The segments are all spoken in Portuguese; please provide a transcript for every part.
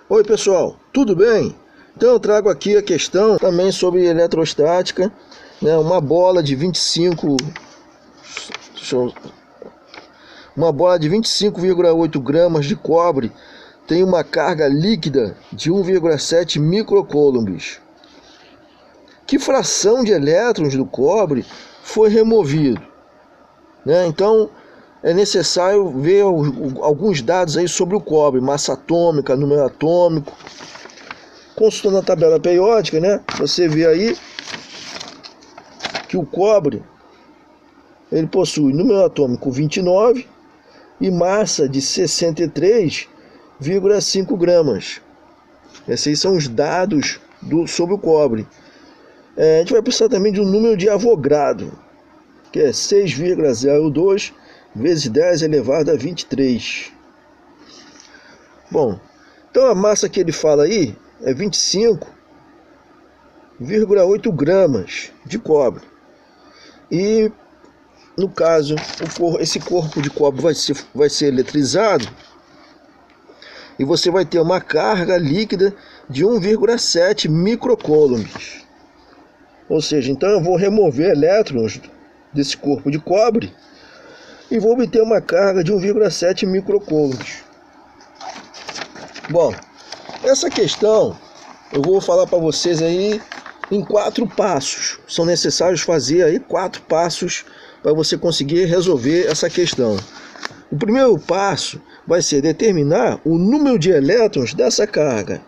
Oi pessoal, tudo bem? Então eu trago aqui a questão também sobre eletrostática, né? Uma bola de 25,8 gramas de cobre tem uma carga líquida de 1,7 microcoulombs. Que fração de elétrons do cobre foi removido, né? Então é necessário ver alguns dados aí sobre o cobre, massa atômica, número atômico. Consultando a tabela periódica, né? Você vê aí que o cobre ele possui número atômico 29 e massa de 63,5 gramas. Esses aí são os dados sobre o cobre. A gente vai precisar também de um número de Avogadro, que é 6,02 vezes 10 elevado a 23. Bom, então a massa que ele fala aí é 25,8 gramas de cobre. E, no caso, esse corpo de cobre vai ser eletrizado e você vai ter uma carga líquida de 1,7 microcoulombs. Ou seja, então eu vou remover elétrons desse corpo de cobre e vou obter uma carga de 1,7 microcoulombs. Bom, essa questão eu vou falar para vocês aí em 4 passos. São necessários fazer aí 4 passos para você conseguir resolver essa questão. O primeiro passo vai ser determinar o número de elétrons dessa carga.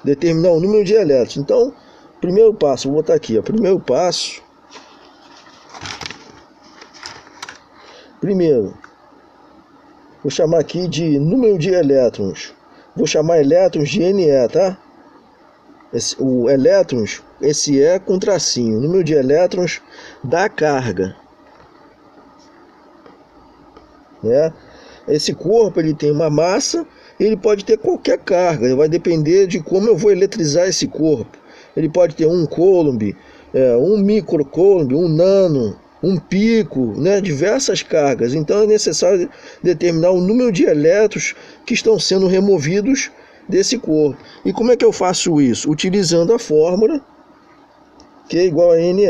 Determinar o número de elétrons. Então, primeiro passo, vou botar aqui, ó, primeiro passo. Primeiro, vou chamar aqui de número de elétrons. Vou chamar elétrons de Ne, tá? O elétrons, esse é com tracinho, número de elétrons da carga, né? Esse corpo ele tem uma massa, ele pode ter qualquer carga, vai depender de como eu vou eletrizar esse corpo. Ele pode ter 1 coulomb, 1 microcoulomb, 1 nano, 1 pico, né? Diversas cargas. Então é necessário determinar o número de elétrons que estão sendo removidos desse corpo. E como é que eu faço isso? Utilizando a fórmula que é igual a Ne.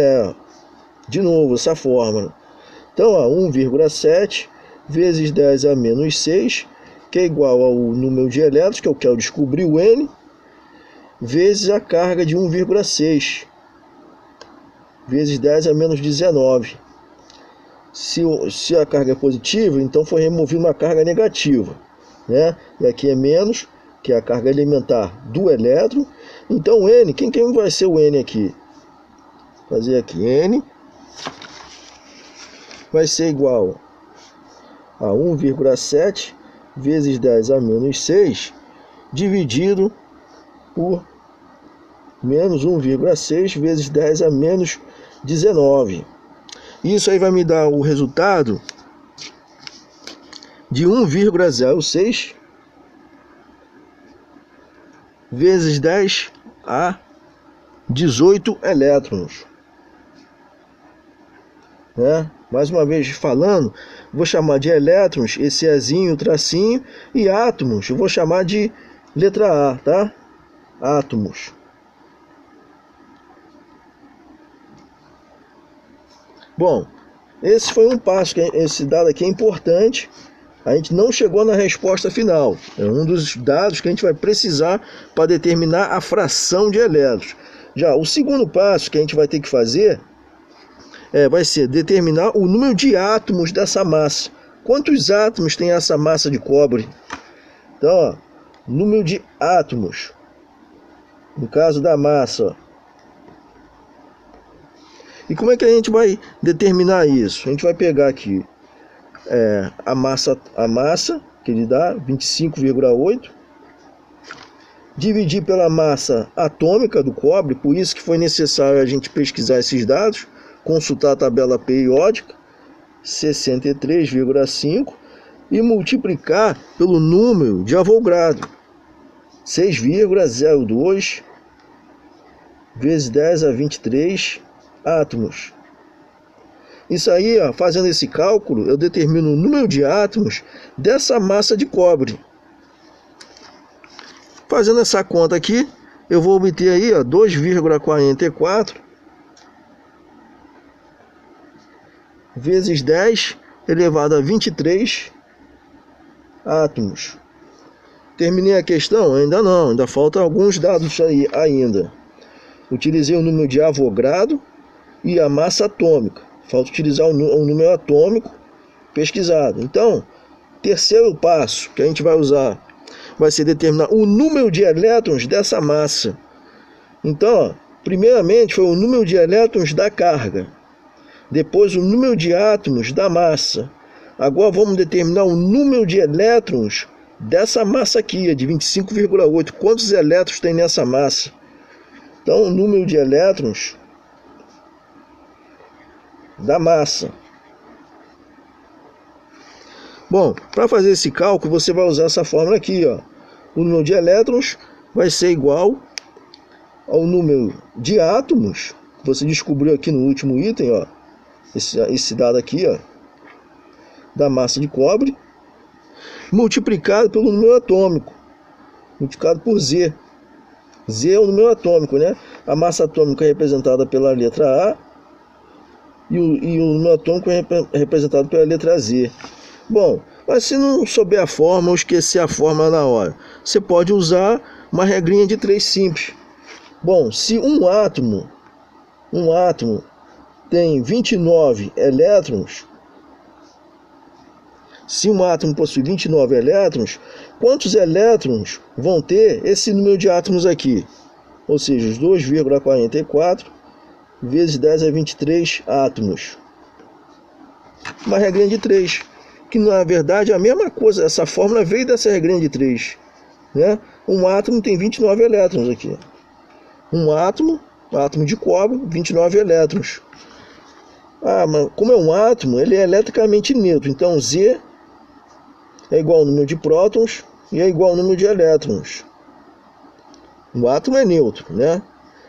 De novo, essa fórmula. Então, 1,7 vezes 10 a menos 6, que é igual ao número de elétrons, que eu quero descobrir o N, vezes a carga de 1,6, vezes 10 a menos 19. Se a carga é positiva, então foi removida uma carga negativa, né? E aqui é menos, que é a carga elementar do elétron. Então o N, quem vai ser o N aqui? Fazer aqui, N vai ser igual a 1,7 vezes 10 a menos 6, dividido por menos 1,6 vezes 10 a menos 19. Isso aí vai me dar o resultado de 1,06 vezes 10 a 18 elétrons, né? Mais uma vez falando, vou chamar de elétrons esse Ezinho, tracinho, e átomos eu vou chamar de letra A, tá? Átomos. Bom, esse foi um passo, esse dado aqui é importante. A gente não chegou na resposta final. É um dos dados que a gente vai precisar para determinar a fração de elétrons. Já o segundo passo que a gente vai ter que fazer vai ser determinar o número de átomos dessa massa. Quantos átomos tem essa massa de cobre? Então, ó, número de átomos. No caso da massa, ó. E como é que a gente vai determinar isso? A gente vai pegar aqui a massa que ele dá 25,8, dividir pela massa atômica do cobre. Por isso que foi necessário a gente pesquisar esses dados, consultar a tabela periódica, 63,5, e multiplicar pelo número de Avogadro, 6,02 vezes 10 a 23 átomos. Isso aí, ó, fazendo esse cálculo, eu determino o número de átomos dessa massa de cobre. Fazendo essa conta aqui, eu vou obter aí 2,44 vezes 10 elevado a 23 átomos. Terminei a questão? Ainda não, ainda faltam alguns dados aí ainda. Utilizei o número de Avogadro e a massa atômica. Falta utilizar o número atômico pesquisado. Então, terceiro passo que a gente vai usar vai ser determinar o número de elétrons dessa massa. Então, primeiramente foi o número de elétrons da carga, depois o número de átomos da massa. Agora vamos determinar o número de elétrons dessa massa aqui, de 25,8. Quantos elétrons tem nessa massa? Então, o número de elétrons da massa. Bom, para fazer esse cálculo, você vai usar essa fórmula aqui, ó. O número de elétrons vai ser igual ao número de átomos, que você descobriu aqui no último item, ó. Esse dado aqui, ó, da massa de cobre, multiplicado pelo número atômico, multiplicado por Z. Z é o número atômico, né? A massa atômica é representada pela letra A e o número atômico é representado pela letra Z. Bom, mas se não souber a fórmula ou esquecer a fórmula na hora, você pode usar uma regrinha de 3 simples. Bom, se um átomo tem 29 elétrons, se um átomo possui 29 elétrons, quantos elétrons vão ter esse número de átomos aqui? Ou seja, os 2,44 vezes 10 a 23 átomos. Uma regrinha de 3. Que na verdade é a mesma coisa, essa fórmula veio dessa regrinha de 3, né? Um átomo tem 29 elétrons aqui. Um átomo de cobre, 29 elétrons. Mas como é um átomo, ele é eletricamente neutro, então Z é igual ao número de prótons e é igual ao número de elétrons. O átomo é neutro, né?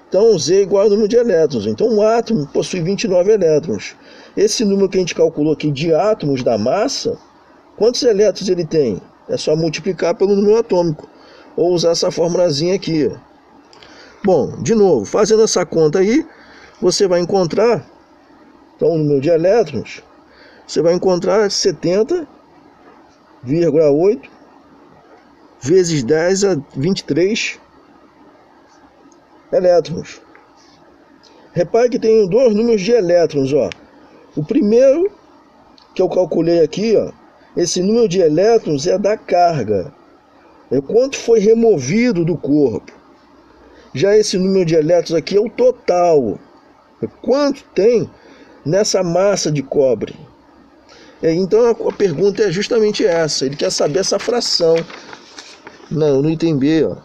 Então Z é igual ao número de elétrons. Então um átomo possui 29 elétrons. Esse número que a gente calculou aqui de átomos da massa, quantos elétrons ele tem? É só multiplicar pelo número atômico, ou usar essa formulazinha aqui. Bom, de novo, fazendo essa conta aí, você vai encontrar, então o número de elétrons, você vai encontrar 70,8 vezes 10 a 23 elétrons. Repare que tem dois números de elétrons, ó. O primeiro que eu calculei aqui, ó, esse número de elétrons é da carga. É quanto foi removido do corpo. Já esse número de elétrons aqui é o total. É quanto tem nessa massa de cobre. Então a pergunta é justamente essa. Ele quer saber essa fração. Não, no item B, ó.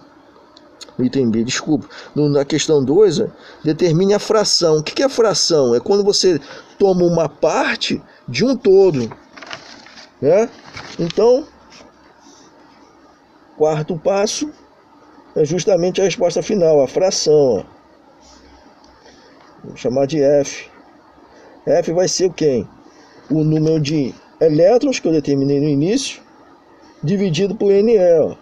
No item B, desculpa. Na questão 2, determine a fração. O que é fração? É quando você toma uma parte de um todo, né? Então, quarto passo é justamente a resposta final, a fração, ó. Vou chamar de F. F vai ser o quê? O número de elétrons que eu determinei no início, dividido por NE, ó.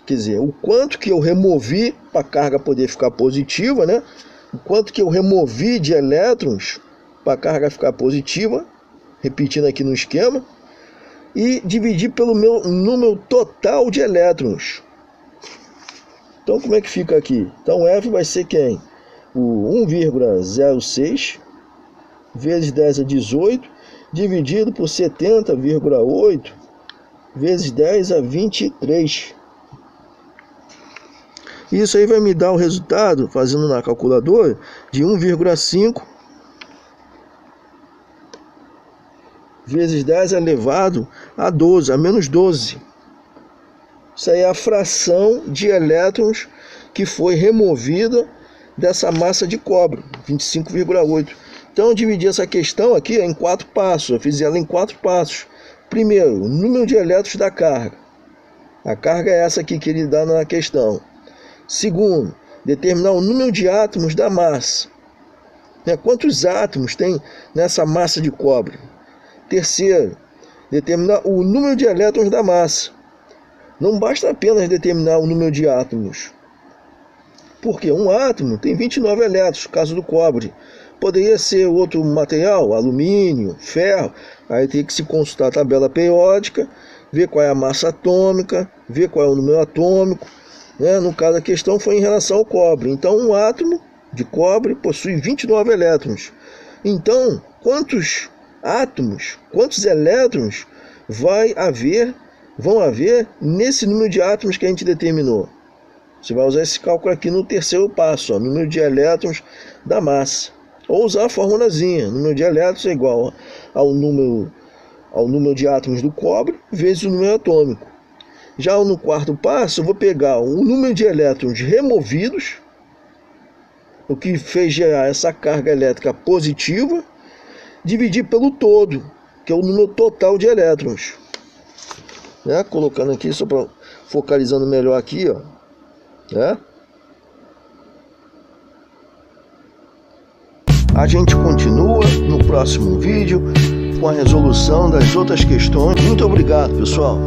Quer dizer, o quanto que eu removi para a carga poder ficar positiva, né? O quanto que eu removi de elétrons para a carga ficar positiva, repetindo aqui no esquema, e dividir pelo meu número total de elétrons. Então, como é que fica aqui? Então, F vai ser quem? O 1,06 vezes 10 a 18, dividido por 70,8 vezes 10 a 23. Isso aí vai me dar o resultado, fazendo na calculadora, de 1,5 vezes 10 elevado a 12, a menos 12. Isso aí é a fração de elétrons que foi removida dessa massa de cobre, 25,8. Então eu dividi essa questão aqui em 4 passos, eu fiz ela em 4 passos. Primeiro, o número de elétrons da carga. A carga é essa aqui que ele dá na questão. Segundo, determinar o número de átomos da massa. Quantos átomos tem nessa massa de cobre? Terceiro, determinar o número de elétrons da massa. Não basta apenas determinar o número de átomos, porque um átomo tem 29 elétrons, no caso do cobre. Poderia ser outro material, alumínio, ferro. Aí tem que se consultar a tabela periódica, ver qual é a massa atômica, ver qual é o número atômico, né? No caso, a questão foi em relação ao cobre. Então, um átomo de cobre possui 29 elétrons. Então, quantos átomos, quantos elétrons vão haver nesse número de átomos que a gente determinou? Você vai usar esse cálculo aqui no terceiro passo, ó, número de elétrons da massa. Ou usar a formulazinha, número de elétrons é igual ao número de átomos do cobre vezes o número atômico. Já no quarto passo, eu vou pegar o número de elétrons removidos, o que fez gerar essa carga elétrica positiva, dividir pelo todo, que é o número total de elétrons. Né? Colocando aqui, só para focalizando melhor aqui, ó. Né? A gente continua no próximo vídeo com a resolução das outras questões. Muito obrigado, pessoal.